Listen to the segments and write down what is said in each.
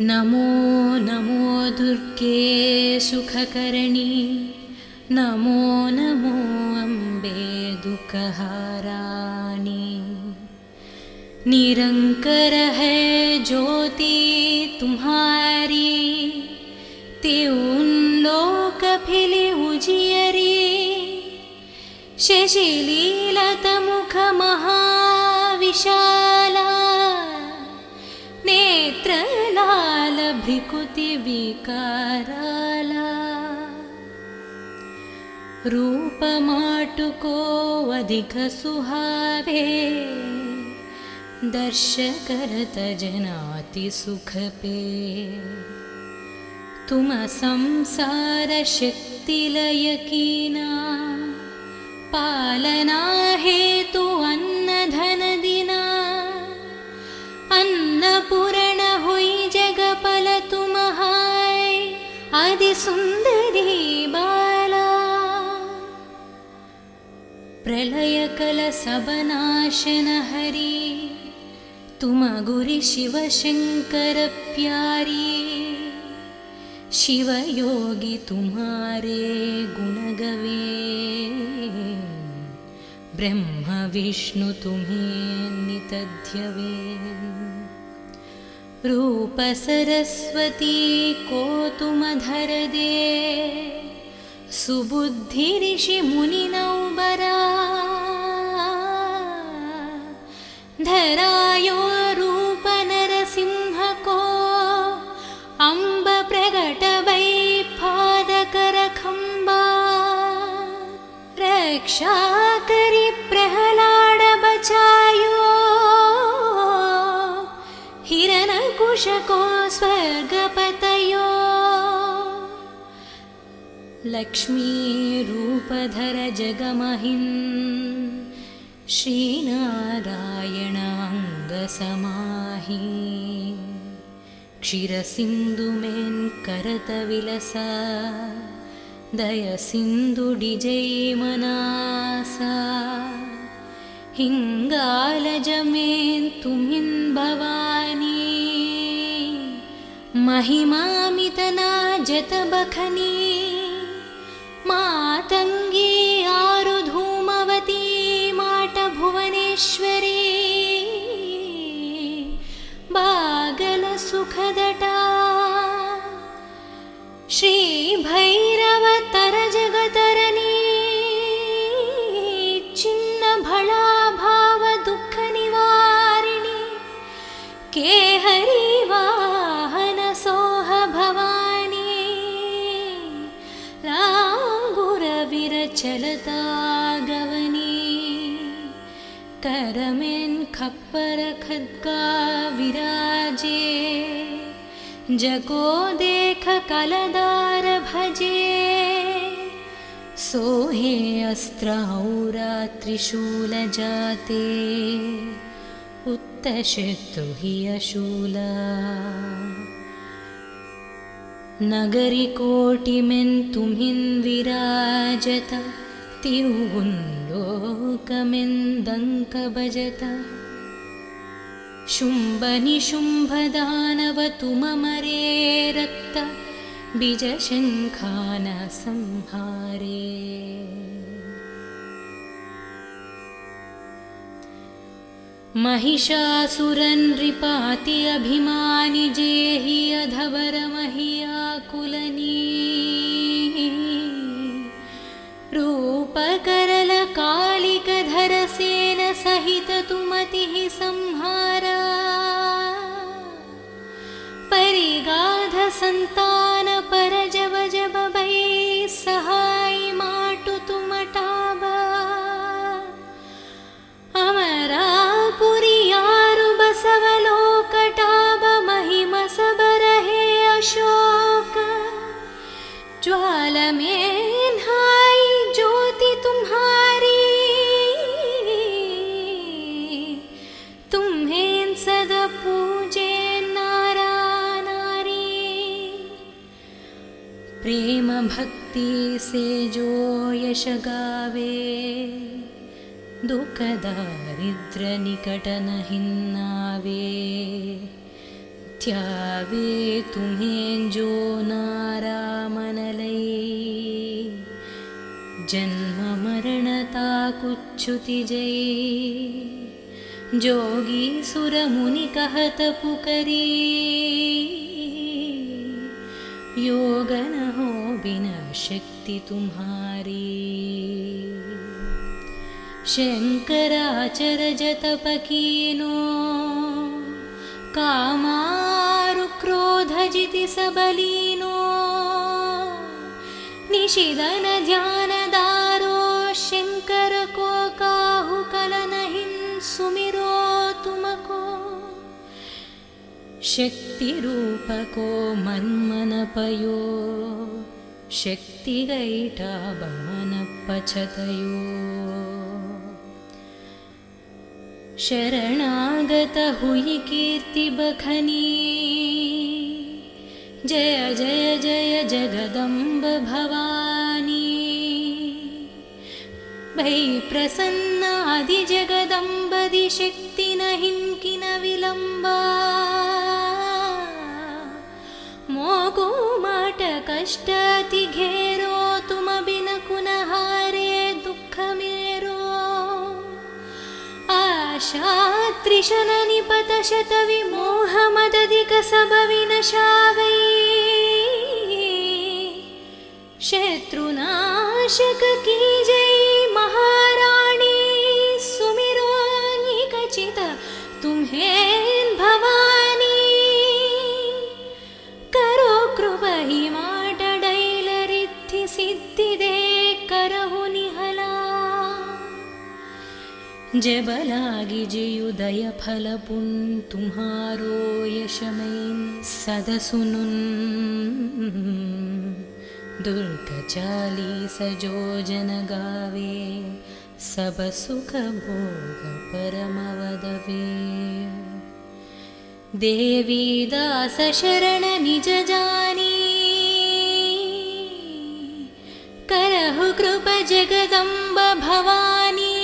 नमो नमो दुर्गे सुखकर्णी, नमो नमो अम्बे दुःखहाराणि। निरंकर है ज्योति तुम्हारी, त्यों लोक फिले उजियरी। शशिलीलत मुख महाविशाला, नेत्रलाल भ्रिकुति विकाराला। रूप माटुको अधिक सुहावे, दर्श करत जनाति सुख पे। तुम संसार शक्ति लय कीना, पालना हेतु अन्न धन दिना। अन्नपूर्ण हुई जगपल तुम्हाय, आदि सुंदरी बाला। प्रलय कल सब नाशन हरी, तुम गुरु शिव शंकर प्यारी। शिव योगी तुम्हारे गुण गवे, ब्रह्म विष्णु तुम्हें नित ध्यवे। रूप सरस्वती को तुम धर दे, सुबुद्धि ऋषि मुनि नौबरा। धरायो रूप नरसिंह को, अम्ब प्रगट वै पादकर खंबा। रक्षा करी प्रहलाद बचायो, हिरण्यकुश को स्वर्ग पतयो। लक्ष्मी रूप धर जगमहिन्, श्रीनारायण अंग समाहि। क्षीर सिंधु में करत विलसा, दय सिंधु डिजय मनासा। हिंगालज में तुम्हिन भवानी, महिमामितना जत बखनी। मातंगी आरु धूमवती, माट भुवनेश्वरी। बागल सुखदटा, श्री भैरव तर जगतरनी। चिन्न भला भाव दुख निवारिणी, केहरी वाहन सोह भवानी। लांगुर विरचलता गवनी, करमें खप्पर खड्गा विराजे। जको देख कलदार भजे, सोहे अस्त्र औरा त्रिशूल जाते। उत्तशत्रु हि अशूला, नगरी कोटि में तुम्हिन विराजत। त्यों लोक में डंक बजत। शुंभ निशुंभ दानव तुम मरे, रक्त बीज शंखान संहारे। महिषासुरन नृपाति अभिमानि, जेहि अधवर महियाकुलनी। रूप करल कालिक धर सेन, सहित तुमति संहारा। परिगाध संतान पर जब जब भई, सहाय माटु तुम टाबा। अमरापुरी यारु बसवलोक टाब, महिमा सब रहे अशोक। ज्वाल में नहाई ज्योति तुम्हारी, तुम्हें सदा पूजे नारा नारी। प्रेम भक्ति से जो यश गावे, दुख दारिद्र निकट नहीं नावे। त्यावे तुम्हें जो नारामनलै जन्म मरणता कुच्छुति जय जोगी सुर मुनि कहत पुकरी योग न हो बिना शक्ति तुम्हारी शंकराचर जतप कीनो कामारु क्रोध जिति सबलीनो निशिदन ध्यान दारो शंकर को काहु कलन हिन सुमिरो तुमको शक्ति रूप को मर्म न पयो शक्ति गैठा बमन पछतयो शरणागत हुई कीर्ति बखनी जय जय जय जगदम्ब भवानी भई प्रसन्न आदि जगदम्बदि शक्ति न हिंकिन विलंबा मोगु माट कष्ट अति घेरो तुम बिन कुन हारे दुख मेरो आशा त्रिशन निपत शत विमोह मदधिक सब विनशावै शत्रुनाशक की जय महाराणी सुमिरो निकचित तुम्हें भवानी करो कृपा ही माट डैल रिद्धि सिद्धि दे करहु निहला जब लागी जयुदय फल पुन तुम्हारो यशमैन सद सुनुन दुर्ग चालीस जो जन गावे सब सुख भोग परम वदवे देवी दास शरण निज जानी करहु कृप जगदम्ब भवानी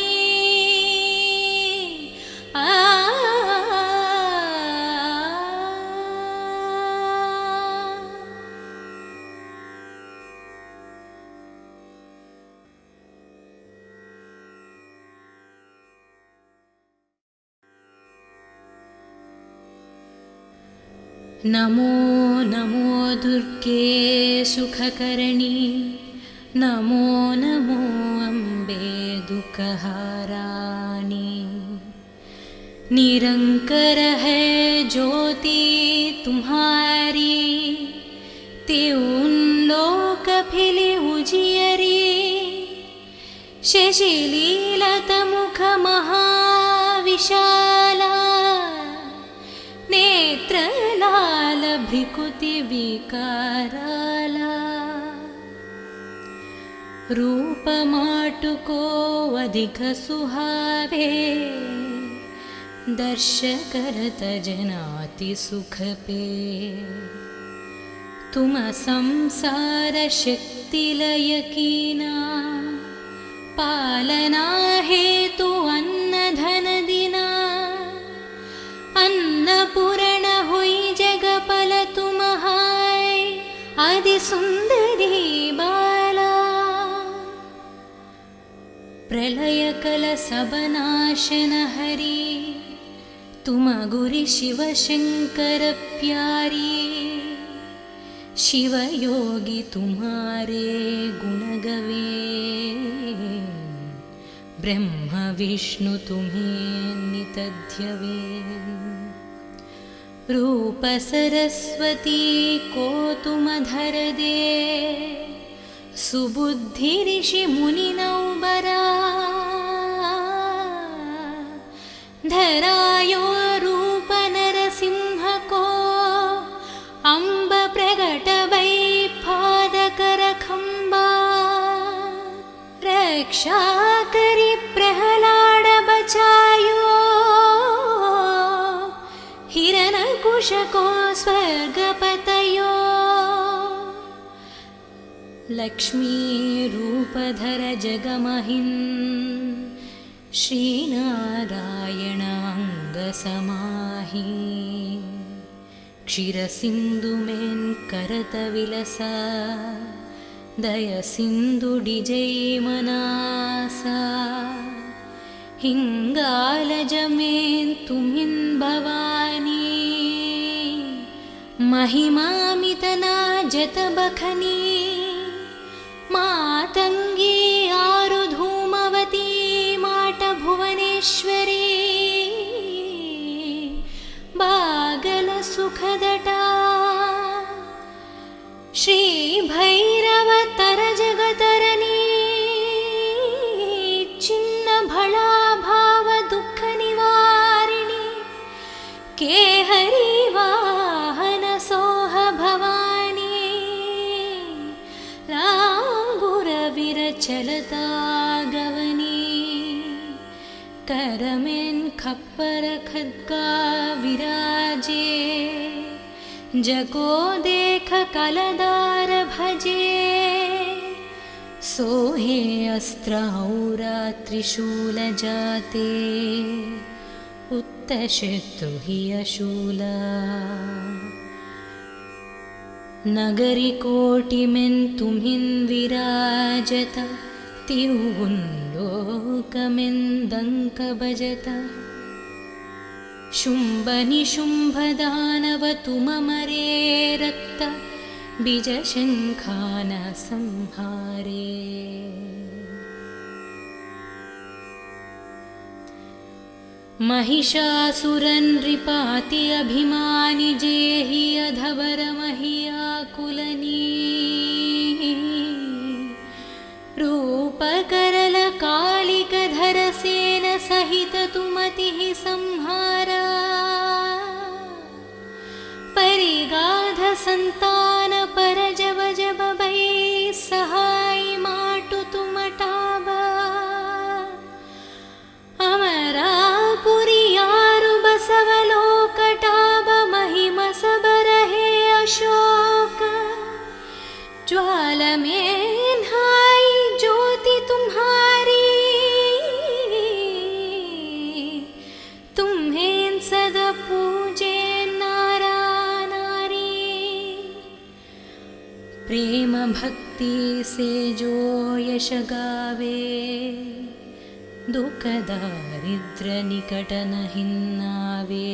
नमो नमो दुर्गे सुखकरणी नमो नमो अम्बे दुःखहाराणी निरंकर है ज्योति तुम्हारी त्यों लोक फिले उजियरी शशिलीलत मुख महाविशाला नेत्र लाल भ्रिकुति विकाराला रूप माटुको अधिक सुहावे दर्श करत जनाति सुख पे तुम संसार शक्ति लय कीना पालना हेतु अन्न धन दिना अन्नपूर्ण हुई जगपल तुम्हाय आदि सुंदरी बाला प्रलय कल सब नाशन हरि तुम गुरि शिव शंकर प्यारी शिव योगी तुम्हारे गुण गवे ब्रह्म विष्णु तुम्हें नितध्यवे रूप सरस्वती को तुम धर दे सुबुद्धि ऋषि मुनि नौबरा धरायो रूप नरसिंह को अम्ब प्रगट वै पादकर खंबा रक्षा करी प्रहलाद बचायो हिरण्यकुश को स्वर्गपतयो लक्ष्मी रूपधर जगमहिं श्रीनारायण अंग समाहि क्षीरसिन्धुमेन् करतविलसा दयसिन्धुडिजैमनासा हिङ्गालजमेन् तुमिन् भवानी महिमामितना जतबखनी मातङ्गी आरुधूमवती माटभुवनेश्वरी बागलसुखदटा श्रीभैरवतरजगतरणी छिन्नभळाभावदुःखनिवारिणि केहरी वाहनसोह भवानी लाङ्गुरविरचलता गवनी करमेन् खप्पर खड्गा विराजे जको देख कलदार भजे सोहे अस्त्रौरा त्रिशूल जाते उत्तशत्रुहि अशूला नगरी कोटिमेन् तुमिन् विराजत तिरुवुन्लोकमेन् दङ्क भजत शुम्भनिशुम्भदानव तुममरे रक्त बीजशङ्खान संहारे महिषासुरनृपाति अभिमानि जेहि अधवर महियाकुलनी रूपकरल कालिकधर सेन सहित तुमतिः संहारा परिगाध संतान परजब जब बै सहाय माटु तुमटाबा अमरापुरी यारु बसवलोकटाब महिम सबरहे अशोक ज्वाल में हाय ज्योति तुम्हारी तुम्हें सदा पूजे नारा नारी प्रेम भक्ति से जो यश गावे दुख दारिद्र निकट नहीं नावे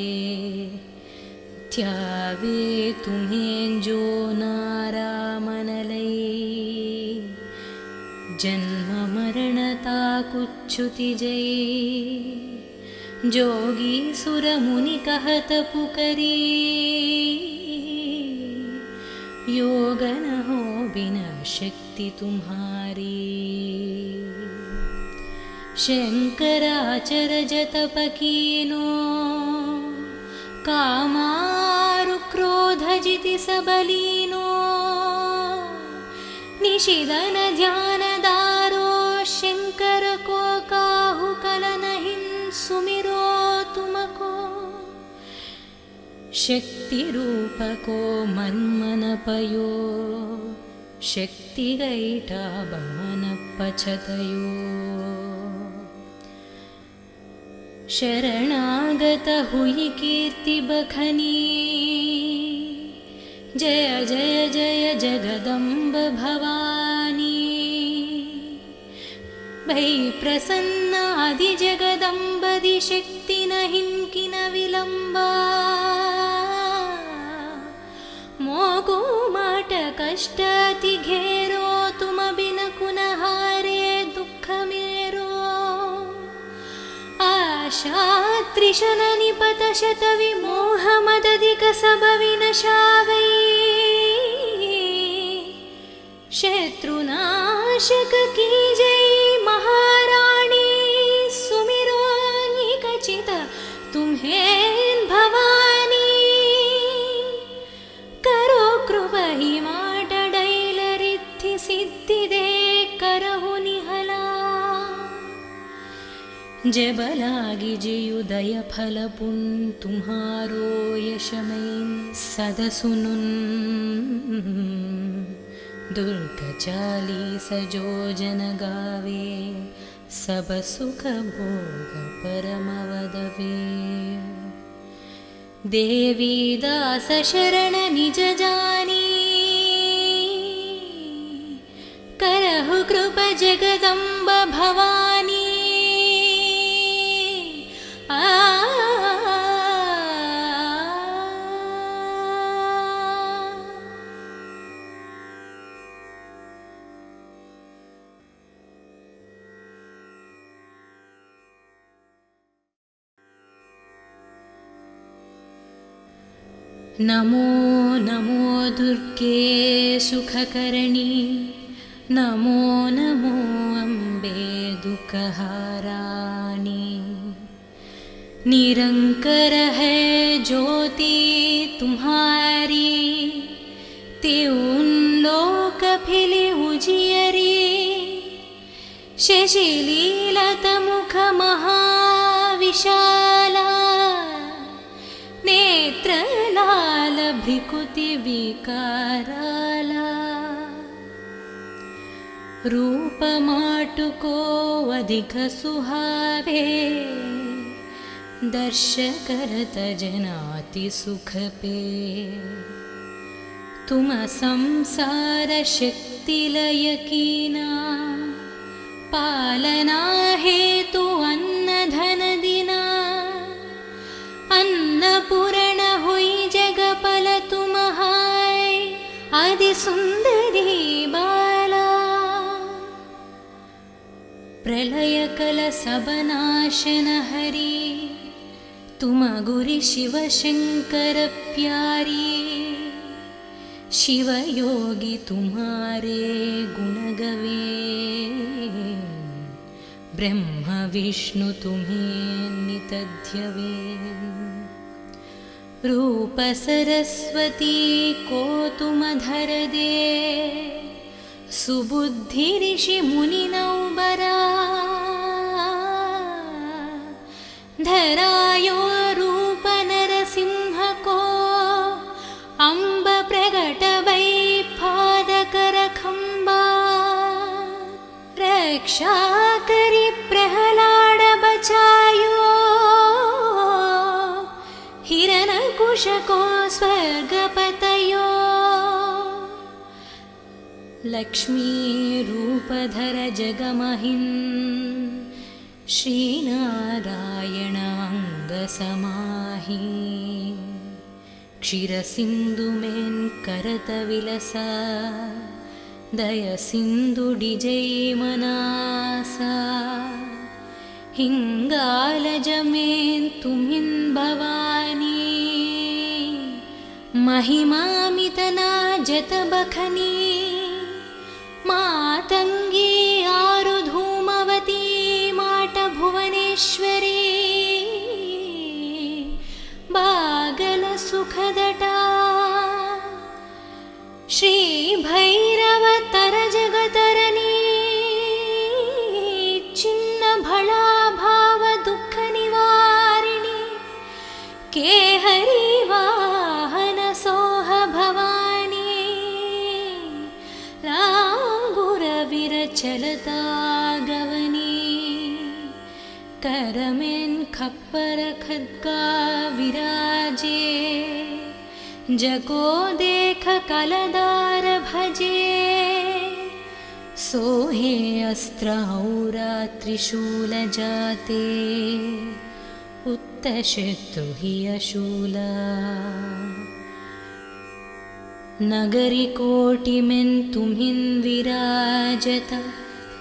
त्यावे तुम्हें जो नारा मन लई जन्म मरणता कुच्छुति जय जोगी सुर मुनि कहत पुकरी योग न हो बिना शक्ति तुम्हारी शंकराचर जतप कीनो कामारु क्रोध जिति सबलीनो निशिदन ध्यान दारो शंकर को काहु कलनहिं सुमिरो तुमको शक्ति रूप को मन्मन पयो शक्ति गैठा बमन पछतयो शरणागत हुई कीर्ति बखनी जय जय जय जगदम्ब भवानी भई प्रसन्न आदि जगदम्बदि शक्ति नहीं किन विलंबा मोगु माट कष्ट अति घेरो तुम बिन कुन हारे दुख मेरो आशा त्रिशल निपत शत विमोह मदधिक सब विनशावै शत्रुनाशक की जय महाराणी सुमिरो निकचित तुम्हें भवानी करो कृपहि माटडैलरिद्धि सिद्धि दे करहु निहला जबलागी जियुदय फलपुन तुम्हारो यशमैन सदसुनुन दुर्ग चालीस जो जन गावे सब सुख भोग परमवदवे देवी दास शरण निज जानी करहु कृप जगदम्ब भवानी नमो नमो दुर्गे सुखकर्णी नमो नमो अम्बे दुःखहाराणि निरंकर है ज्योति तुम्हारी त्यों लोक फिले उजियरी शशिलीलत मुख महाविशाला नेत्रलाल भ्रिकुति विकाराला रूप माटुको अधिक सुहावे दर्श करत जनाति सुख पे तुम संसार शक्ति लय कीना पालना हेतु अन्न धन दिना अन्नपूर्ण हुई जगपल तुम हाय आदि सुंदरी बाला प्रलय कल सब नाशन हरि तुम गुरि शिव शंकर प्यारी शिव योगी तुम्हारे गुण गवे ब्रह्म विष्णु तुम्हें नित ध्यवे रूप सरस्वती को तुम धर दे सुबुद्धि ऋषि मुनि नौबरा धरायो रूप नरसिंह को अम्ब प्रगट वै पादकर खंबा रक्षा करी प्रहलाद बचायो हिरण्यकुश को स्वर्गपतयो लक्ष्मी रूपधर जगमहिन् श्रीनारायण अंग समाहि क्षीर सिंधु में करत विलसा दय सिंधु डिजै मनासा हिंगाल जमें तुमिन भवानी महिमामितना जत बखनी मातंगी आरु धूमवती माट भुवनेश्वरी बागल सुखदटा श्री भैरव तर जगतरनी चिन्न भला भाव दुख निवारिणी के हरि वाहन सोह भवानी लांगुर विरचलता गवनी करमें खप्पर खद्गा विराजे जगो देख कलदार भजे सोहे अस्त्र औरा त्रिशूल जाते उत्तशत्रु हि अशूला नगरी कोटि में तुम्हिन विराजत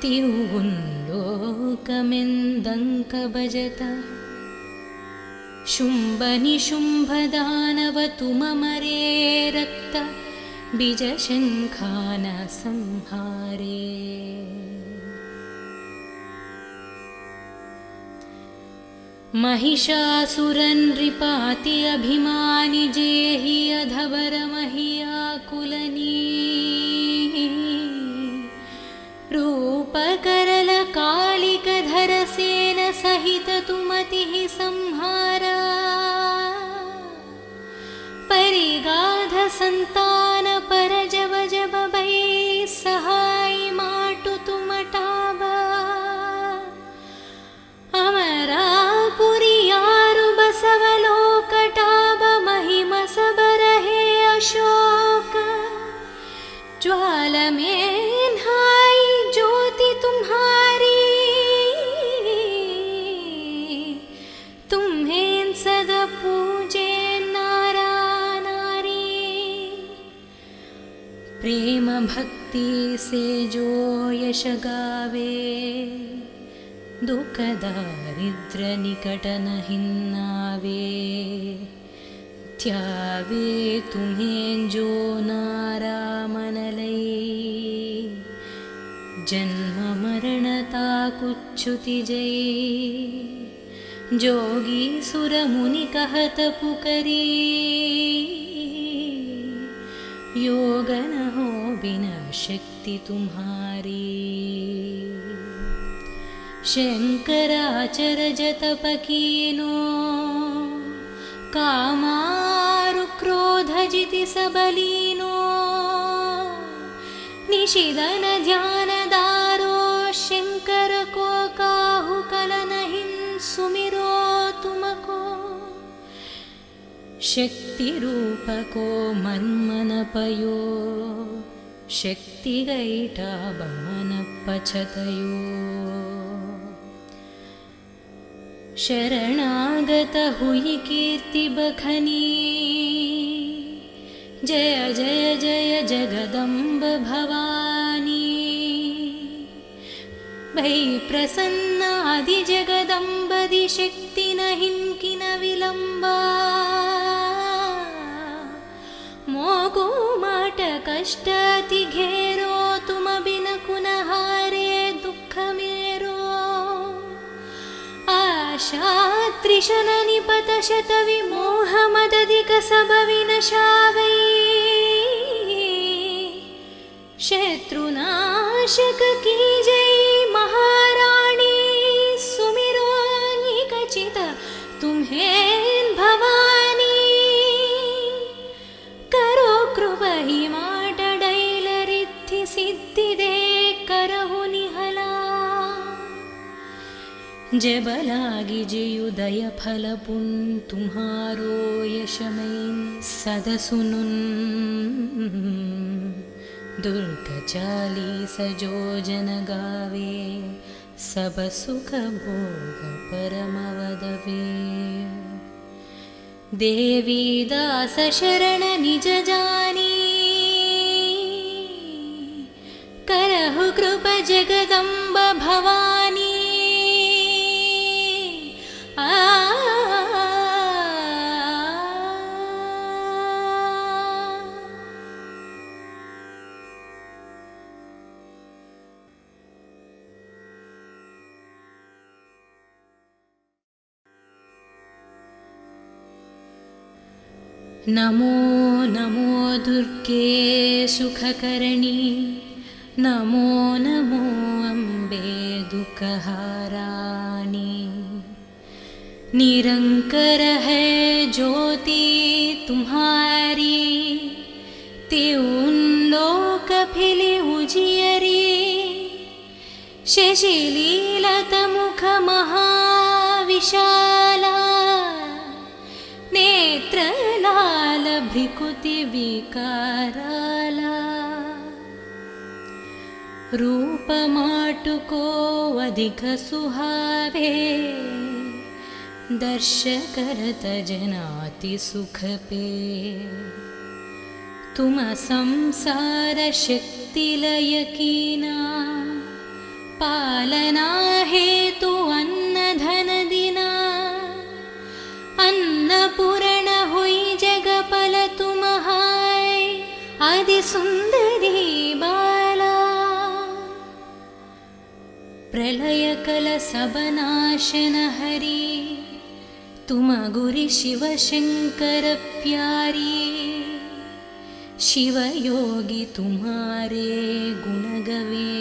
तिहुन लोक में दंक बजता शुंभ निशुंभ दानव तुम मरे रक्त बीज शंखान संहारे महिषासुरन नृपाति अभिमानि जेहि अधवर महियाकुलनी रूप करल कालिक धर सेन सहित तुमतिः संहारा परिगाध संतान पर जब जब भै सहाय माटु तुमटाबा अमरापुरी यारु बसवलोकटाबा भक्ति से जो यश गावे, दुख दारिद्र निकट नहीं नावे। ध्यावे तुम्हें जो नारामन लई, जन्म मरणता कुच्छुति जई। जोगी सुर मुनि कहत पुकरी, योग न हो बिना शक्ति तुम्हारी। शंकराचर जतप कीनो, कामारु क्रोध जिति सबलीनो। निशिदन ध्यान दारो, शंकर को काहु कल नहीं सुमिरो तुमको। शक्ति रूप को मर्म न पयो, शक्ति गईटा बमन पछतयो। शरणागत हुई कीर्ति बखनी, जय जय जय जगदम्ब भवानी। भई प्रसन्न आदि जगदम्बदि, शक्ति नहीं किन विलंबा। मोको माट कष्ट अति घेरो, तुम बिन कुन हारे दुख मेरो। आशा त्रिशन निपत शत विमोह मदधिक सब विनशावै। शत्रुनाशक की जय महाराणी, सुमिरो निकचित तुम्हें भवानी। करो कृपा ही माट डैल रिद्धि सिद्धि दे करहु निहला। जब लागी जयुदय फल पुन, तुम्हारो यशमैन सद सुनुन। दुर्ग चालीस जो जन गावे, सब सुख भोग परम वदवे। देवी दास शरण निज जानी, करहु कृपा जगदम्ब भवानी। नमो नमो दुर्गे सुखकरणी, नमो नमो अम्बे दुःखहाराणी। निरंकर है ज्योति तुम्हारी, त्यों लोक फिले उजियरी। शशिलीलत मुख महाविशाला, नेत्र लाल भ्रिकुति विकाराला। रूप माटुको अधिक सुहावे, दर्श करत जनाति सुख पे। तुम संसार शक्ति लय कीना, पालना हेतु अन्न धन दिना। अन्नपूर्ण हुई जगपल तुम्हाय, आदि सुंदरी बाला। प्रलय कल सब नाशन हरी, तुम गुरि शिव शंकर प्यारी। शिव योगी तुम्हारे गुण गवे,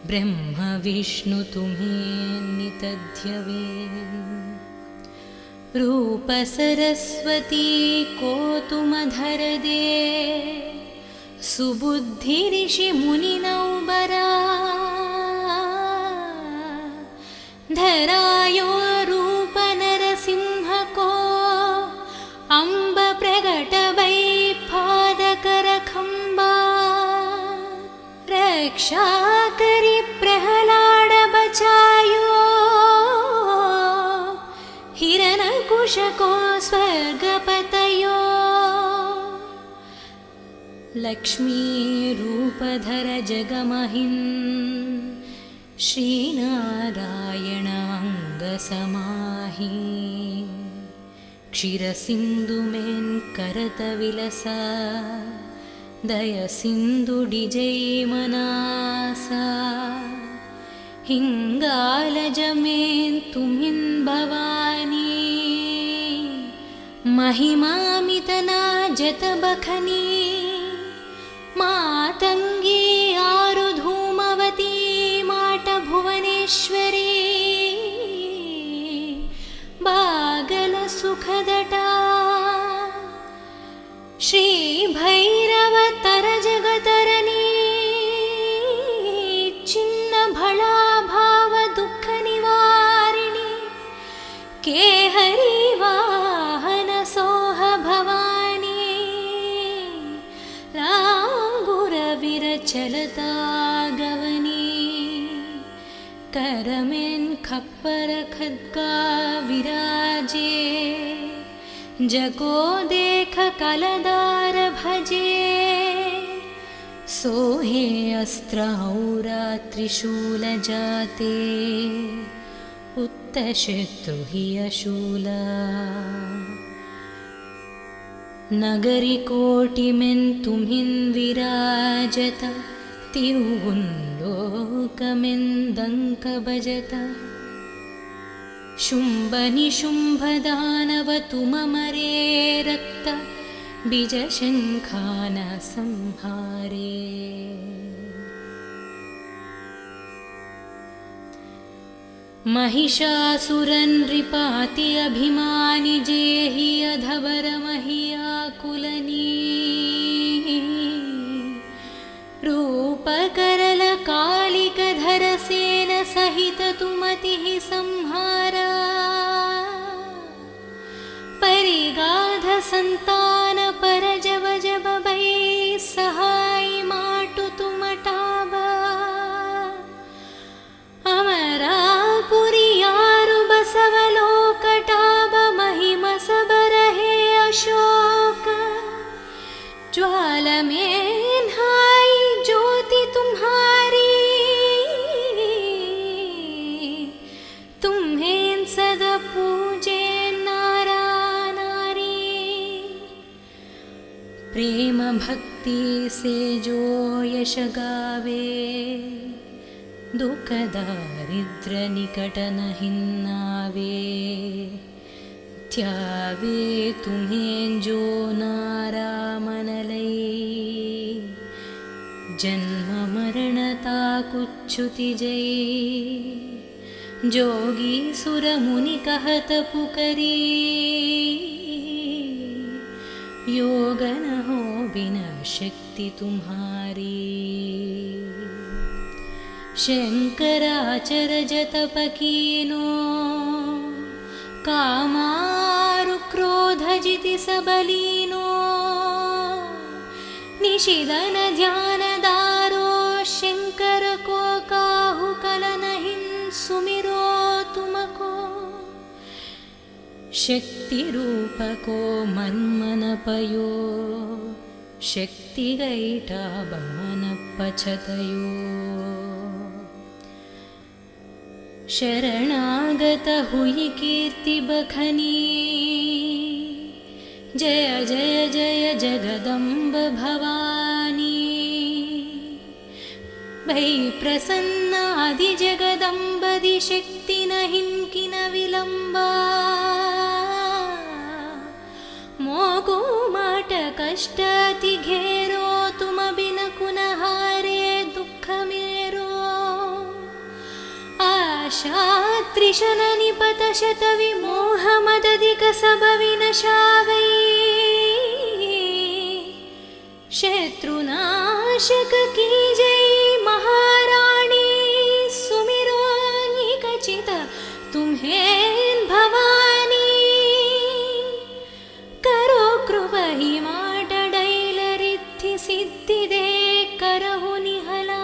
ब्रह्म विष्णु तुम्हें नित ध्यवे। रूप सरस्वती को तुम धर दे, सुबुद्धि ऋषि मुनि नौबरा। धरायो रूप नरसिंह को, अम्ब प्रगट भई पाद कर खंबा। रक्षा करी प्रहलाद बचायो, हिरण्यकुश को स्वर्ग पतयो। लक्ष्मी रूपधर जगमहिन् श्रीनारायण अंगसमाहि क्षीरसिन्धुमेन् करतविलसा दयसिन्धुडिजैमनासा हिङ्गालजमेन् तुमिन् भवानी महिमामितना जतबखनी मातङ्गी आरुधूमवती माटभुवनेश्वरी बागलसुखदटा श्रीभैरवतरजगतरणी छिन्नभळाभावदुःखनिवारिणि केहरी वाहनसोह भवानी लाङ्गुरविरचलता गवनी करमेन् खप्पर खड्गा विराजे जगो देख कलदार भजे सोहे अस्त्रौरा त्रिशूल जाते उत्तशत्रुहि अशूला नगरी कोटिमेन् तुमिन् विराजत तिरुवुन्लोकमेन् दङ्क भजत शुम्भनिशुम्भदानव तुममरे रक्त बीजशङ्खान संहारे महिषासुरनृपाति अभिमानि जेहि अधवर महियाकुलनी रूपकरल कालिकधर सेन सहित तुमतिः संहारा परिगाध संतान पर जब जब भै सहाय माटु तुमटाबा अमरापुरी यारु बसवलोकटाब महिम सबरहे अशोक ज्वाल में हाय ज्योति तुम्हारी तुम्हें सदा पूजे प्रेम भक्ति से जो यश गावे दुख दारिद्र निकट नहिन्नावे त्यावे तुम्हें जो नारा मनलै जन्म मरणता कुच्छुति जय जोगी सुर मुनि कहत पुकरी योग न हो बिना शक्ति तुम्हारी शंकराचर जतप कीनो कामारु क्रोध जिति सबलीनो निशिदन ध्यान दारो शंकर को काहु कल नहीं सुमिरो तुमको शक्ति रूप को मन्मन पयो शक्ति गैटा बमन पछतयो शरणागत हुई कीर्ति बखनी जय जय जय जगदम्ब भवानी भै प्रसन्न आदि जगदम्बदि शक्ति नहीं किन विलंबा मोगो माट कष्ट अति घेरो तुम बिन कुनहारे दुख मेरो आशा त्रिशन निपत शत विमोह मदधिक सब विनशावै शत्रुनाशक की जय महाराणी सुमिरो निकचित तुम्हें भवानी करो कृपहि माटडैलरिद्धि सिद्धिदे करहु निहला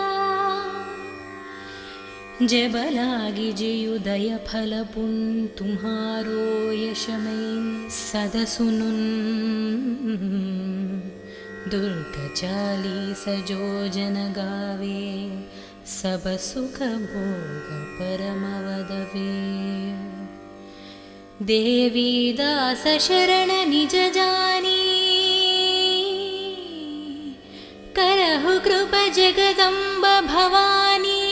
जबलागी जयुदय फल पुन तुम्हारो यशमैन सदसुनुन दुर्ग 40 जो जन गावे, सब सुख भोग परम वदवे। देवी दास शरण निज जानी, करहु कृप जगदम्ब भवानी।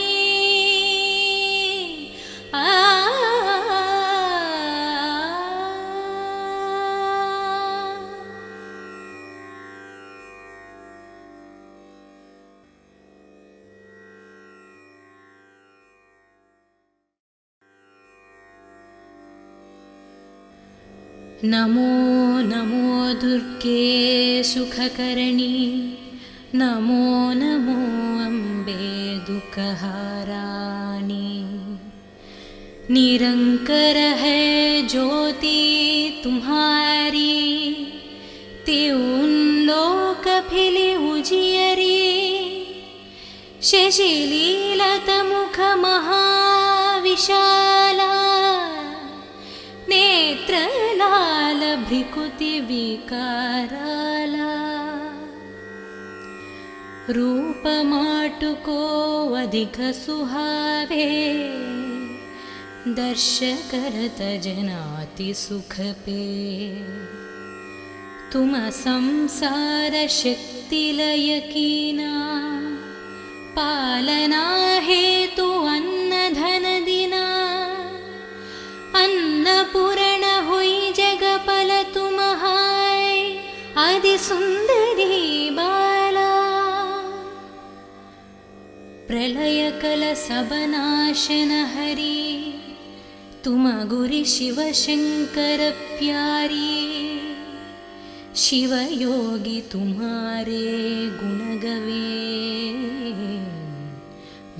नमो नमो दुर्गे सुखकरणी, नमो नमो अम्बे दुःखहाराणि। निरंकर है ज्योति तुम्हारी, त्यों लोक फिले उजियरी। शशिलीलत मुख महाविशाला, नेत्र लाल भ्रिकुति विकाराला। रूप माटुको अधिक सुहावे, दर्श करत जनाति सुख पे। तुम संसार शक्ति लय कीना, पालना हेतु अन्न धन दिना। अन्नपूर्ण हुई जगपल तुम हाय, आदि सुंदरी बाला। प्रलय कल सब नाशन हरी, तुम गुरि शिव शंकर प्यारी। शिव योगी तुम्हारे गुण गवे,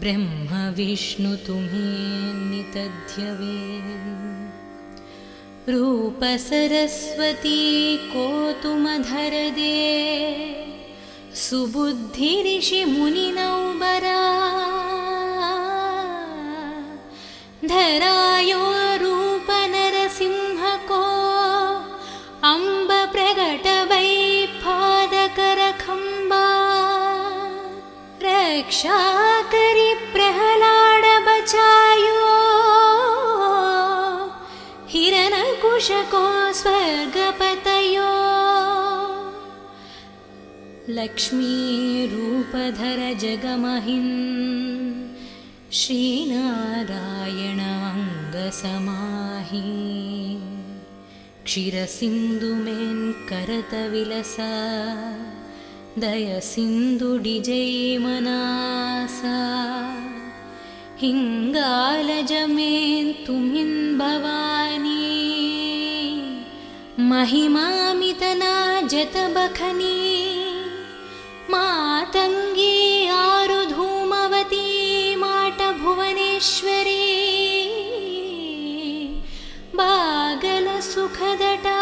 ब्रह्म विष्णु तुम्हें नित ध्यवे। रूप सरस्वती को तुम धर दे, सुबुद्धि ऋषि मुनि नौबरा। धरायो रूप नरसिंह को, अम्ब प्रगट वै पादकर खंबा। रक्षा करी प्रहलाद बचायो, हिरण्यकुश को स्वर्गपतयो। लक्ष्मी रूपधर जगमहिन्, श्रीनारायण अंग समाहि। क्षीर सिंधु में करत विलसा, दय सिंधु डिजै मनासा। हिंगालज में तुम्हिन् भवानी, महिमामितना जत बखनी। मातंगी आरु धूमवती, माट भुवनेश्वरी। बागल सुखदटा,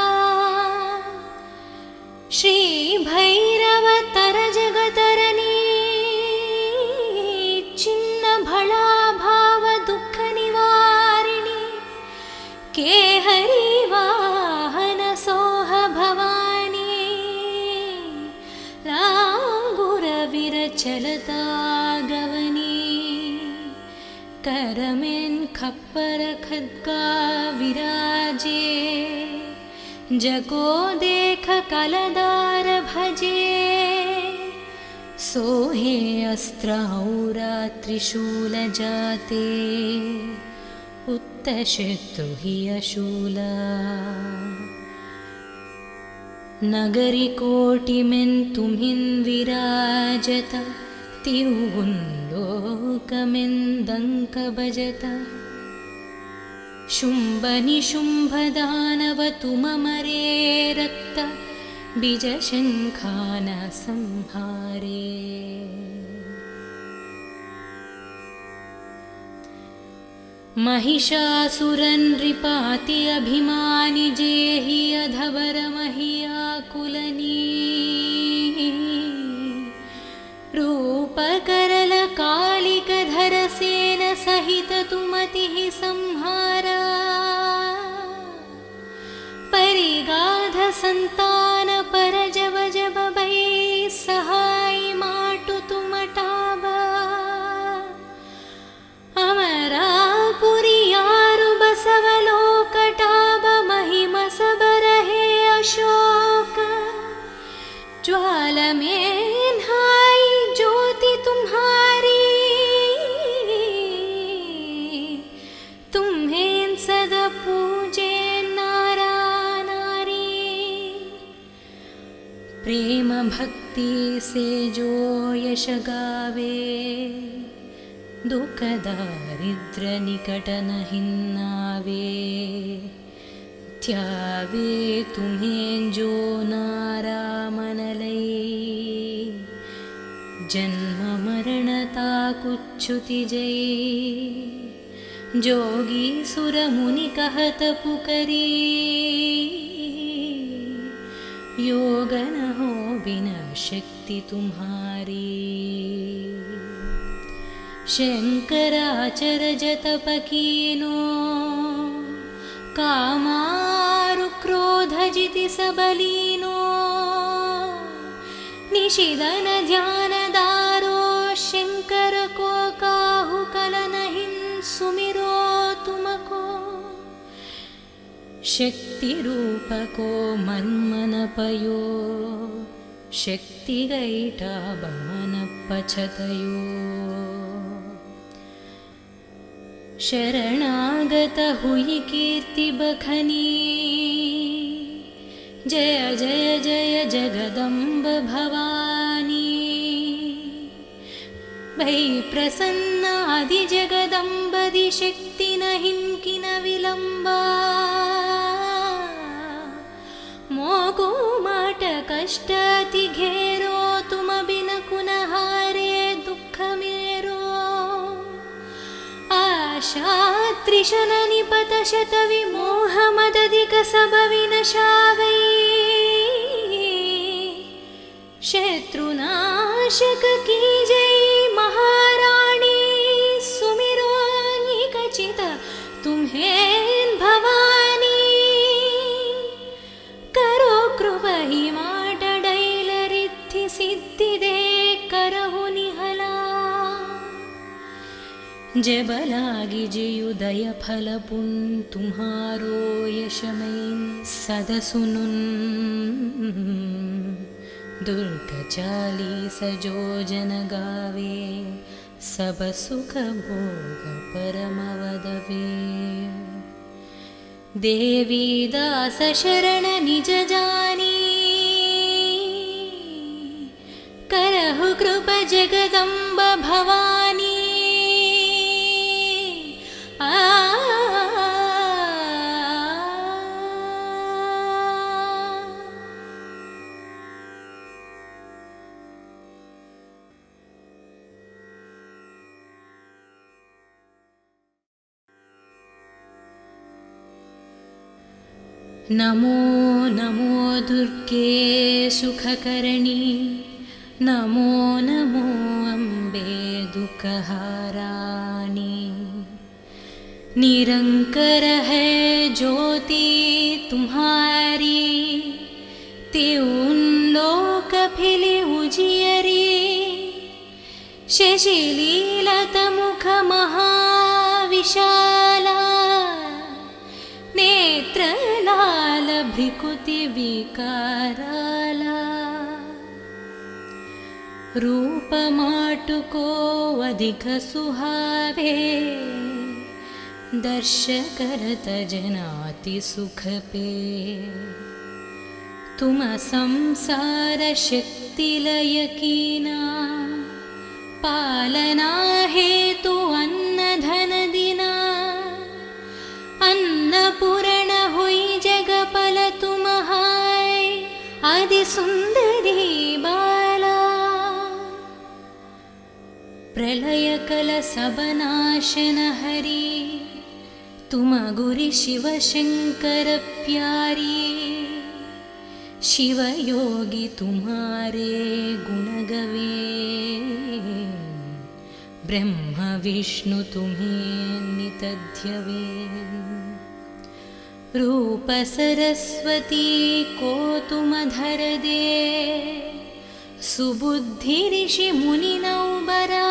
श्री भैरव तर जगतरनी। चिन्न भला भाव दुख निवारिणी, के हरि वाहन सोह भवानी। लांगुर विरचलता गवनी, करमें खप्पर खद्गा विराजे। जगो देख कलदार भजे, सोहे अस्त्रौरा त्रिशूल जाते। उत्तशत्रु हि अशूला, नगरी कोटि में तुम्हिन् विराजत। त्यों लोक में दंक बजत। शुंभ निशुंभ दानव तुम मरे, रक्त बीज शंखान संहारे। महिषासुरन नृपाति अभिमानि, जेहि अधवर महियाकुलनी। रूप करल कालिक धर सेन सहित तुमतिः संहारा। परिगाध संतान पर जब जब भई भक्ति से जो यश गावे, दुख दारिद्र निकट नहीं नावे। त्यावे तुम्हें जो नारा मन लई, जन्म मरणता कुच्छुति जई। जोगी सुर मुनि कहत पुकरी, योग न हो बिना शक्ति तुम्हारी। शंकराचर जतप कीनो, कामारु क्रोध जिति सबलीनो। निशिदन ध्यान दारो, शंकर को काहु कल नहीं सुमिरो तुमको। शक्ति रूप को मन मन पयो, शक्ति गईटा बमन पछतयो। शरणागत हुई कीर्ति बखनी, जय जय जय जगदम्ब भवानी। भई प्रसन्न आदि जगदम्बदि, शक्ति नहीं किन विलंबा। मोगु माट कष्ट अति घेरो, तुम बिन कुन हारे दुख मेरो। आशा त्रिशन निपत शत विमोह मदधिक सब विनशावै। शत्रुनाशक की जय महाराणी, सुमिरो निकचित तुम्हें भवानी। करो कृपा ही माट डैल रिद्धि सिद्धि दे करहु निहला। जब लागी जियुदय फल पुन, तुम्हारो यशमैन सद सुनुन। दुर्ग 40 जो जन गावे, सब सुख भोग परम वदवे। देवी दास शरण निज जानी, करहु कृपा जगदम्ब भवानी। नमो नमो दुर्गे सुखकरणी, नमो नमो अम्बे दुःखहाराणी। निरंकर है ज्योति तुम्हारी, त्यों लोक फिले उजियरी। शशिलीलत मुख महाविशाला, नेत्र लाल भ्रिकुति विकाराला। रूप माटु को अधिक सुहावे, दर्श करत जनाति सुख पे। तुम संसार शक्ति लय कीना, पालना हेतु अन्न धन दिना। अन्नपूर्ण हुई जगपल तुम्हाय, आदि सुंदरी बाला। प्रलय कल सब नाशन हरी, तुम गुरि शिव शंकर प्यारी। शिव योगी तुम्हारे गुण गवे, ब्रह्म विष्णु तुम्हें नित ध्यवे। रूप सरस्वती को तुम धर दे, सुबुद्धि ऋषि मुनि नौबरा।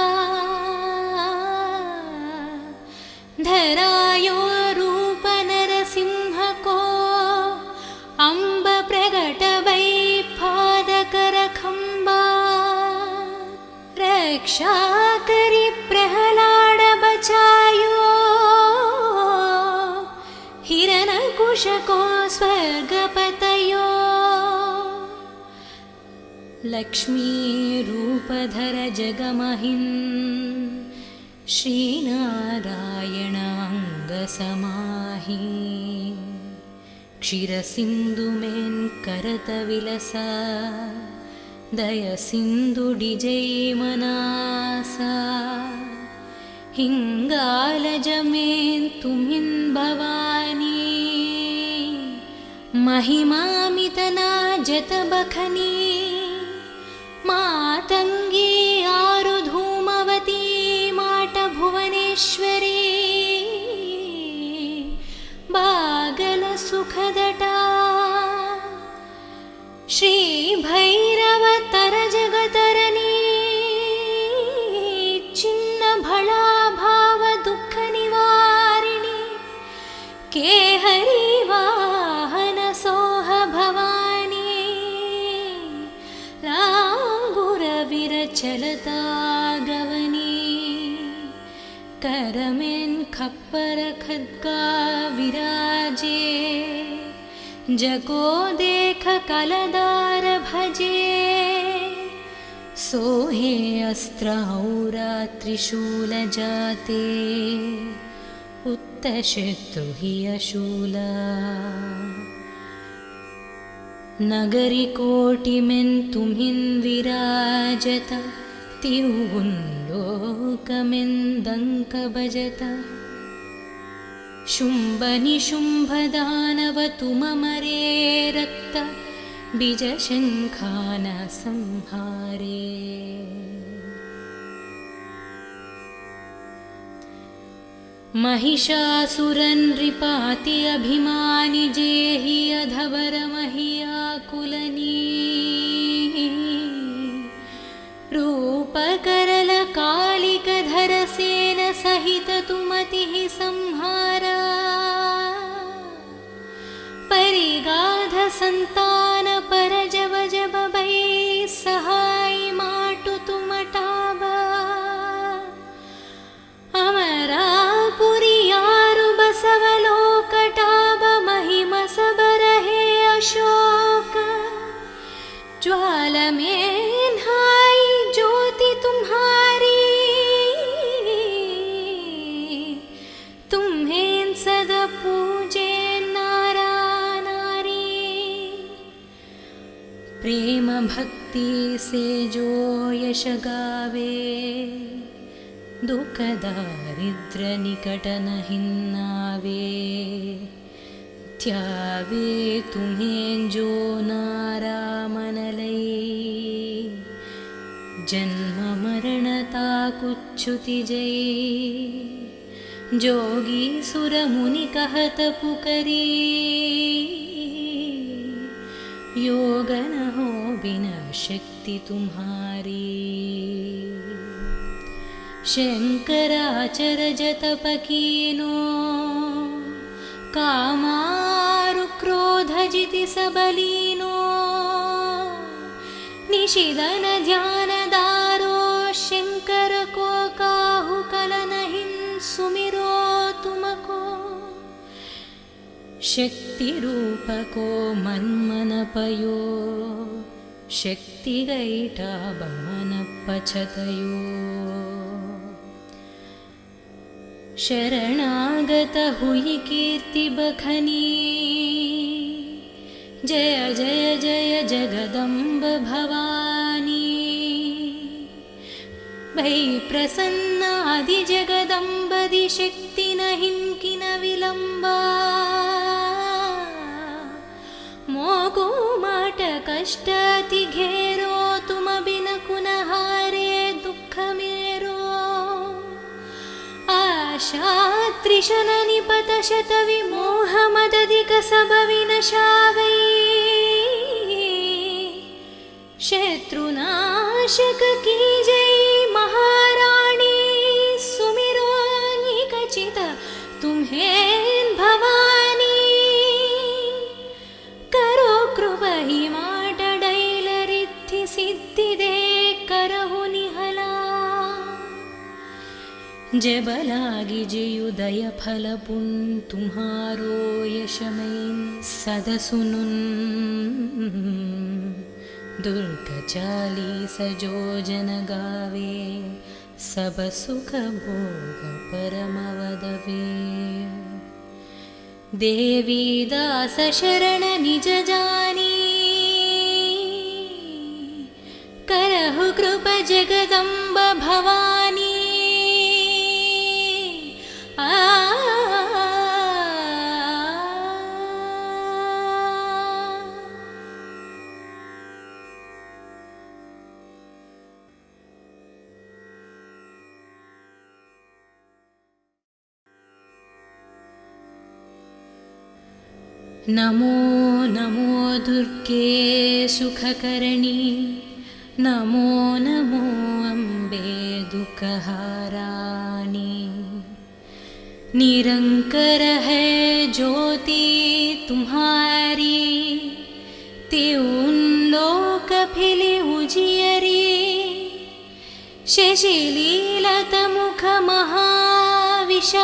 धरायो रूप नरसिंह को, अम्ब प्रगट वै पादकर खंबा। रक्षा करी प्रहलाद बचायो, हिरण्यकुश को स्वर्ग पतयो। लक्ष्मीरूपधर जगमहिन् श्रीनारायणाङ्गसमाहि क्षीरसिन्धुमेन् करतविलसा दयसिन्धुडिजैमनासा हिङ्गालजमेन् तुमिन् भवानी महिमामितना जतबखनी मातङ्गी आरुधूमवती माटभुवनेश्वरी बागलसुखदटा श्रीभैरवतरजगतरणी चिन्नभळाभावदुःखनिवारिणि केहरी वाहनसोह भवानी लाङ्गुरविरचलता गवनी करमेन् खप्पर खड्गा विराजे जगो देख कलदार भजे सोहे अस्त्रौरा त्रिशूल जाते उत्तशत्रुहि अशूला नगरी कोटिमेन् तुमिन् विराजत तिउन् लोकमेन् दङ्क भजत शुम्भनिशुम्भदानव तुममरे रक्त बीजशङ्खान संहारे महिषासुरनृपाति अभिमानि जेहि अधवर महियाकुलनी रूपकरल कालिकधर सेन सहित तुमतिः संहारा परिगाध संतान पर जब जब भै सहाय माटु तुमटाबा अमरापुरियारु बसवलोकटाब महिम सबरहे अशोक ज्वालमें हाय ज्योति तुम्हारी तुम्हें सदा पूजे नारा नारी प्रेम भक्ति से जो यश गावे दुख दारिद्र निकट नहिन्नावे त्यावे तुम्हें जो नारा मनलै जन्म मरणता कुच्छुति जय जोगी सुर मुनि कहत पुकरी योग न हो बिना शक्ति तुम्हारी शंकराचर जतप कीनो कामारु क्रोध जिति सबलीनो निशिदन ध्यान दारो शंकर को काहु कलनहिं सुमिरो तुमको शक्ति रूप को मन पयो शक्ति गैटा बमन पछतयो शरणागत हुई कीर्ति बखनी जय जय जय जगदम्ब भवानी भै प्रसन्न आदि जगदम्बदि शक्ति नहिं किन विलम्बा मोगो माट कष्ट अति घेरो तुम बिन कुनहारे दुख मेरो आशा त्रिशन निपत शत विमोह मदधिक सब विनशावै शत्रुनाशक की जय महारानी सुमिरो निकचित तुम्हें भवानी करो कृपा ही माट डैलरिद्धि सिद्धि दे करहु निहला जबलागी जयुदय फल पुन तुम्हारो यशमैन सद सुनुन दुर्ग 40 जो जन गावे, सब सुख भोग परम वदवे। देवी दास शरण निज जानी, करहु कृप जगदम्ब भवानी। नमो नमो दुर्गे सुखकरणी, नमो नमो अम्बे दुःखहारानी। निरंकर है ज्योति तुम्हारी, त्यों लोक फिले उजियरी। शशिलीलत मुख महाविशाला,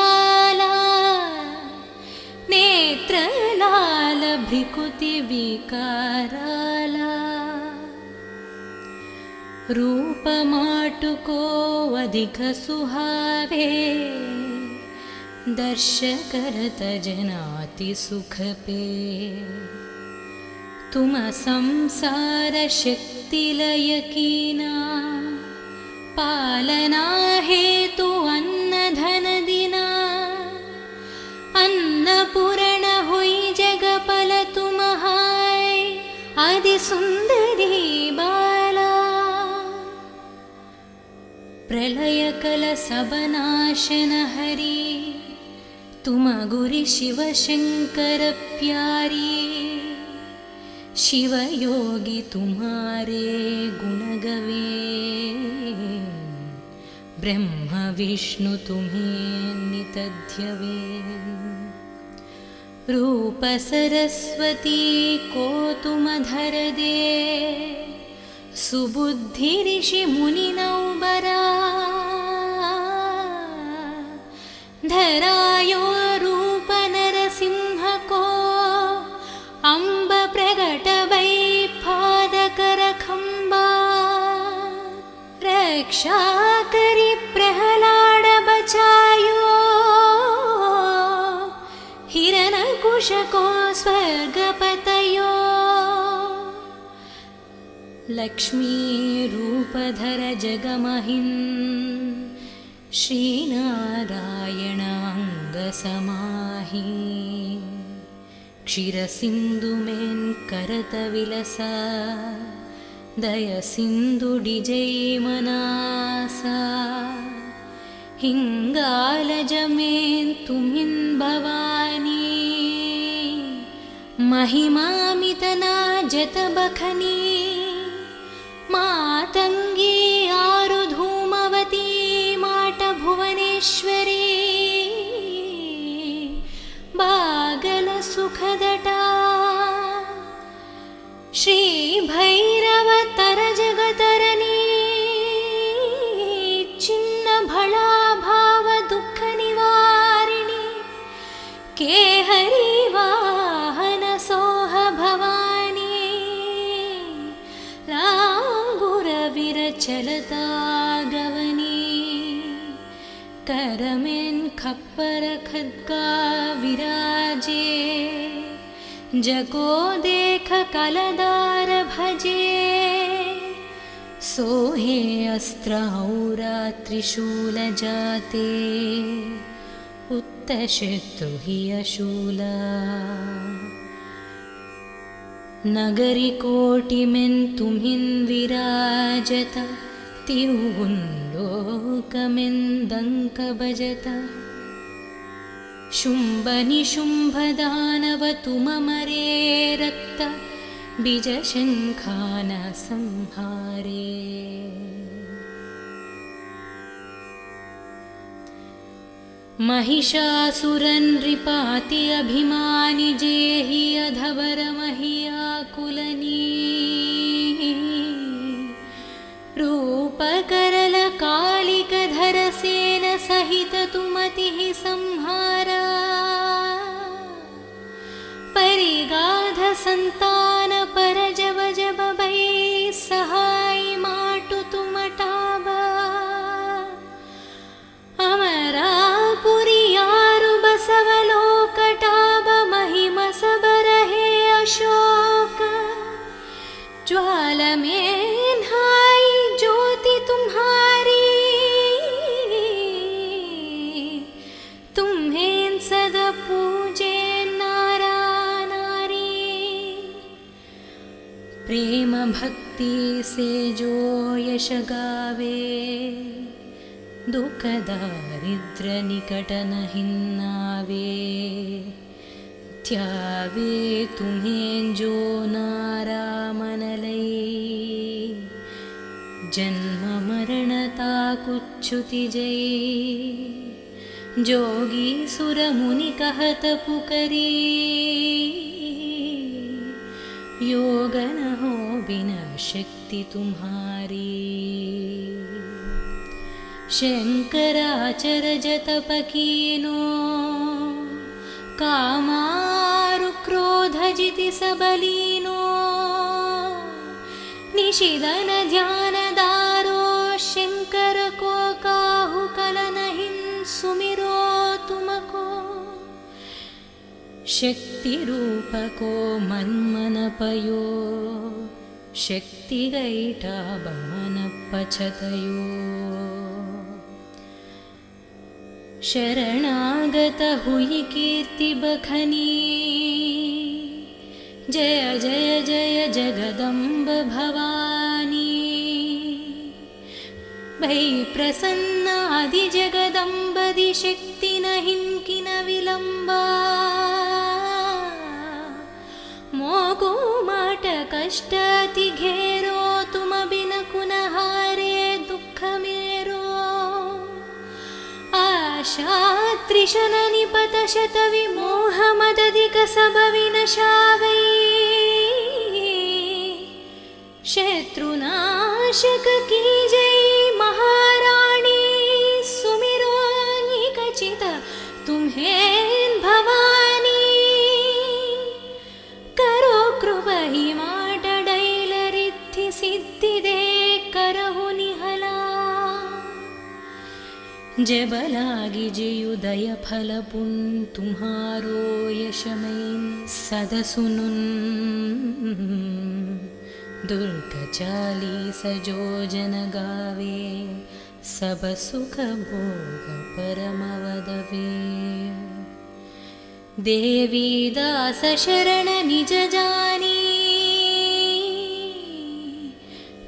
नेत्र लाल भ्रिकुति विकाराला। रूप माटुको अधिक सुहावे, दर्श करत जनाति सुख पे। तुम संसार शक्ति लय कीना, पालना हेतु अन्न धन दिना। अन्नपूर्ण हुई जगपल तुम हाय, आदि सुंदरी बाला। प्रलय कल सब नाशन हरी, तुम गुरि शिव शंकर प्यारी। शिव योगी तुम्हारे गुण गवे, ब्रह्म विष्णु तुम्हें नित ध्यवे। रूप सरस्वती को तुम धर दे, सुबुद्धि ऋषि मुनि नौबरा। धरायो रूप नरसिंह को, अम्ब प्रगट वै पादकर खंबा। रक्षा करी प्रहलाद बचायो, हिरण्यकुश को स्वर्गपतयो। लक्ष्मी रूपधर जगमहिन्, श्रीनारायण अंग समाहि। क्षीरसिंधु में करत विलसा, दय सिंधु डिजै मनासा। हिंगालज में तुम्हिन् भवानी, महिमामितना जत बखनी। मातंगी आरु धूमवती, माट भुवनेश्वरी। बागल सुखदटा, श्री भैरव तर जगतरनी। चिन्न भला भाव दुख निवारिणी, के हरि वाहन सोह भवानी। लांगुर विरचलता गवनी, करमें खप्पर खद्गा विराजे। जगो देख कलदार भजे, सोहे अस्त्र औरा त्रिशूल जाते। उत्तशत्रु हि अशूला, नगरी कोटि में तुम्हिन् विराजत। त्यों लोक में दंक बजत। शुंभ निशुंभ दानव तुम मरे, रक्त बीज शंखान संहारे। महिषासुरन् नृपाति अभिमानि, जेहि अधवर महियाकुलनी। रूप करल कालिक धर सेन सहित तुमतिः संहारा। परिगाध संतान पर जब जब भई में हाई ज्योति तुम्हारी, तुम्हें सदा पूजे नारा नारी। प्रेम भक्ति से जो यश गावे, दुख दारिद्र निकट नहीं आवे। ध्यावे तुम्हें जो नारा मन लई, जन्म मरणता कुच्छुति जई। जोगी सुर मुनि कहत पुकरी, योग न हो बिना शक्ति तुम्हारी। शंकराचर जतप कीनो, कामारु क्रोध जिति सबलीनो। निशिदन ध्यान दारो, शंकर को काहु कल नहीं सुमिरो तुमको। शक्ति रूप को मन मन पयो, शक्ति गईटा बमन पछतयो। शरणागत हुई कीर्ति बखनी, जय जय जय जगदम्ब भवानी। भई प्रसन्न आदि जगदम्बदि, शक्ति नहीं किन विलंबा। मोको माट कष्ट अति घेरो, तुम बिन कुन हारे दुख मेरो। आशा त्रिशन निपत शत विमोह मदधिक सब विनशावै। शत्रुनाशक की जय महारानी, सुमिरो निकचित तुम्हें भवानी। करो कृपा ही माट डैल रिद्धि सिद्धि दे करहु निहला। जब लागी जियुदय फल पुन, तुम्हारो यशमैन सद सुनुन। दुर्ग चालीस जो जन गावे, सब सुख भोग परम वदवे। देवी दास शरण निज जानी,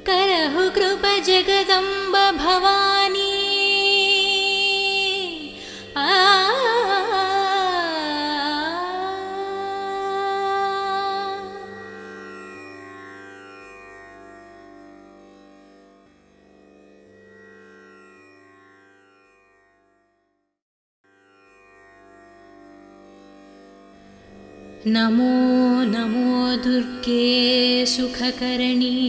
करहु कृपा जगदम्ब भवानी। नमो नमो दुर्गे सुखकरणी,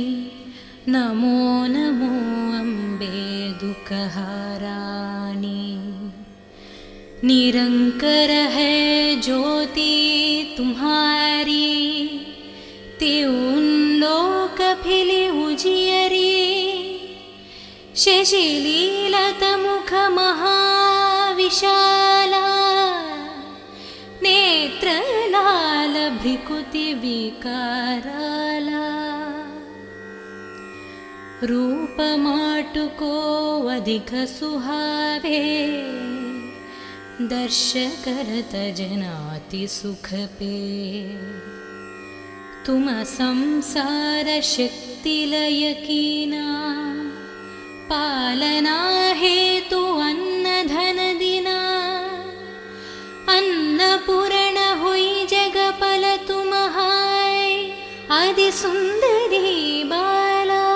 नमो नमो अम्बे दुःखहारानी। निरंकर है ज्योति तुम्हारी, त्यों लोक फिले उजियरी। शशिलीलत मुख महाविशाला, नेत्र लाल भ्रिकुति विकाराला। रूप माटुको अधिक सुहावे, दर्श करत जनाति सुख पे। तुम संसार शक्ति लय कीना, पालना हेतु अन्न धन दिना। अन्नपूर्ण हुई जगपल तुम्हाय, आदि सुंदरी बाला।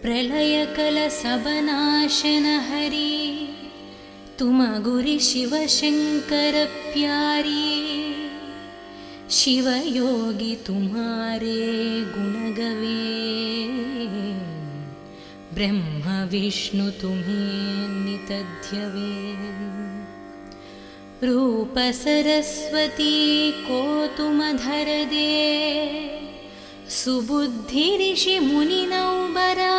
प्रलय कल सब नाशन हरी, तुम गुरि शिव शंकर प्यारी। शिव योगी तुम्हारे गुण गवे, ब्रह्म विष्णु तुम्हें नित ध्यवे। रूप सरस्वती को तुम धर दे, सुबुद्धि ऋषि मुनि नौबरा।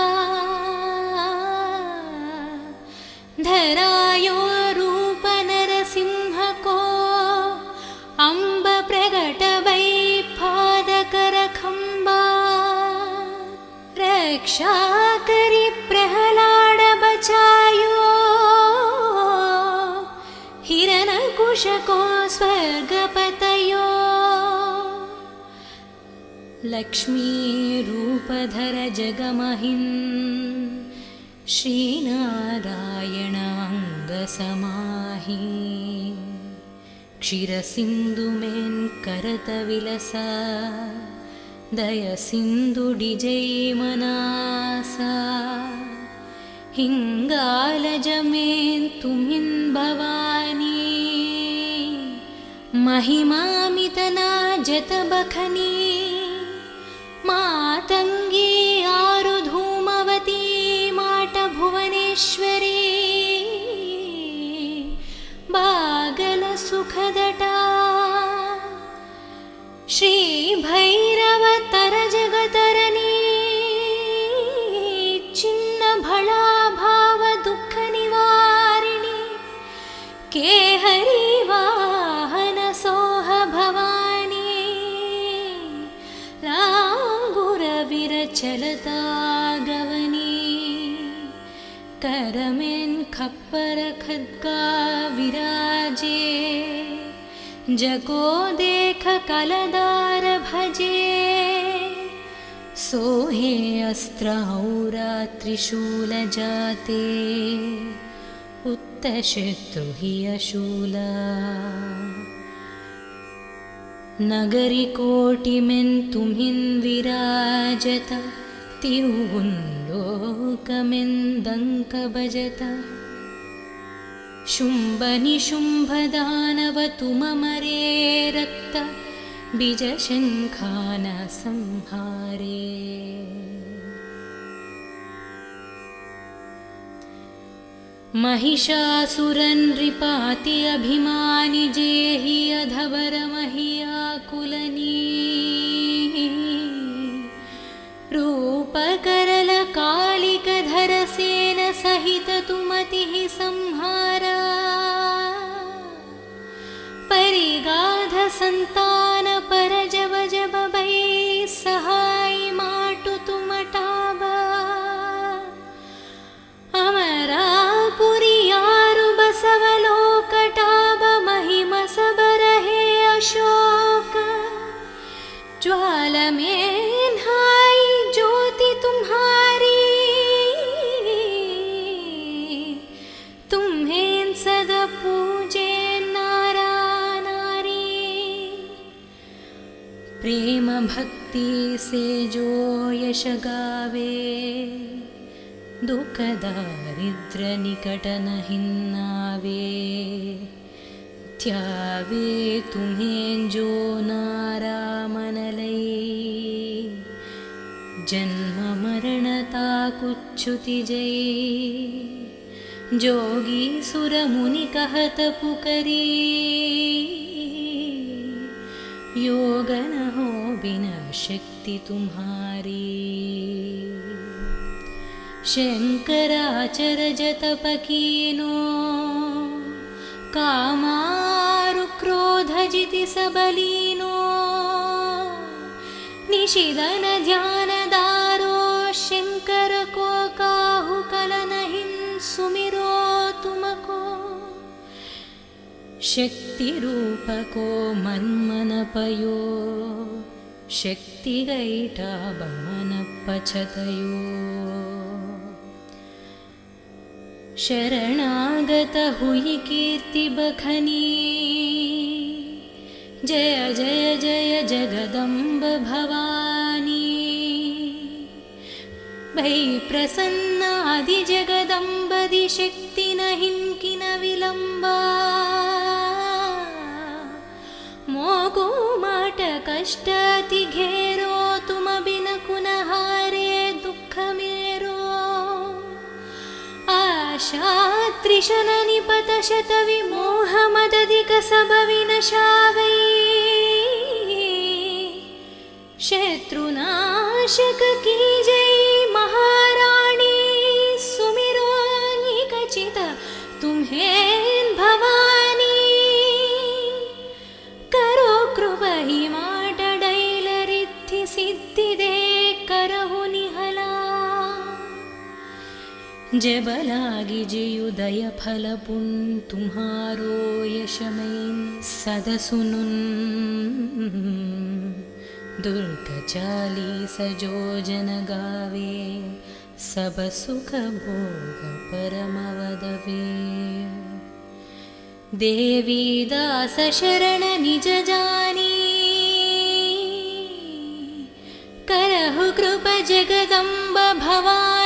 धरायो रूप नरसिंह को, अम्ब प्रगट वै पाद कर खंबा। रक्षा करि प्रहलाद बचायो हिरण्यकुशको स्वर्गपतयो लक्ष्मी रूपधर जगमहिन् श्रीनारायण अंगसमाहि क्षीरसिन्धुमेन् करतविलसा दयसिन्धुडिजै मनासा हिङ्गालजमेन् तुमिन् भवानी महिमामितना जतबखनी मातङ्गी आरुधूमवती माट भुवनेश्वरी बागल सुखदटा श्री भैरव तर जगतरनी चिन्न भला भाव दुःख निवारिणी केहरी वाहन सोह भवानी लांगुर विरचलता गवनी करमेन् खप्पर खड्गा विराजे जको देख कलदार भजे सोहे अस्त्र औरा त्रिशूल जाते उत्तशत्रु हि अशूला नगरी कोटिमेन् तुम्हिन् विराजत तिरुगुन्लोकमेन् दंक भजत शुंभ निशुंभ दानव तुममरे रक्त बीजशंखान संहारे महिषासुरन् नृपाति अभिमानि जेहि अधवर महियाकुलनी रूपकरल कालिकधर सेन सहित तुमतिः संहारा परिगाध संतान पर जब जब भई सहाय माटु तुमटाबा अमरापुरी यारु बसवलोकटाब महिम सब रहे अशोक ज्वाल में हाई ज्योति तुम्हारी तुम्हें सदा पूजे नारा नारी प्रेम भक्ति से जो यश गावे दुख दारिद्र निकट नहीं नावे त्यावे तुम्हें जो नारा मन लई जन्म मरणता कुच्छुति जय जोगी सुर मुनि कहत पुकरी योग न हो बिना शक्ति तुम्हारी शंकराचर जतप कीनो कामारु क्रोध जिति सबलीनो निशिदन ध्यान दारो शंकर को काहु कलनहिं सुमिरो तुमको शक्ति रूप को मन्मन पयो शक्ति गैठा बमन पछतयो शरणागत हुई कीर्ति बखनी जय जय जय जगदम्ब भवानी भई प्रसन्न आदि जगदम्बदि शक्ति नहीं किन विलंबा मोको माट कष्ट अति घेरो तुम बिन कुनहारे दुख मेरो आशा त्रिशन निपत शत विमोह मदधिक सब विनशावै शत्रुनाशक की जय महारानी सुमिरो निकचित तुम्हें भवानी करो कृपा ही माट डैल रिद्धि सिद्धि दे करहु निहला। जबलागी जियुदय फलपुन तुम्हारो यशमैन सदसुनुन दुर्ग चाली सजो जन गावे सब सुख भोग परमवदवे देवी दास शरण निज जानी करहु कृप जगदम्ब भवानी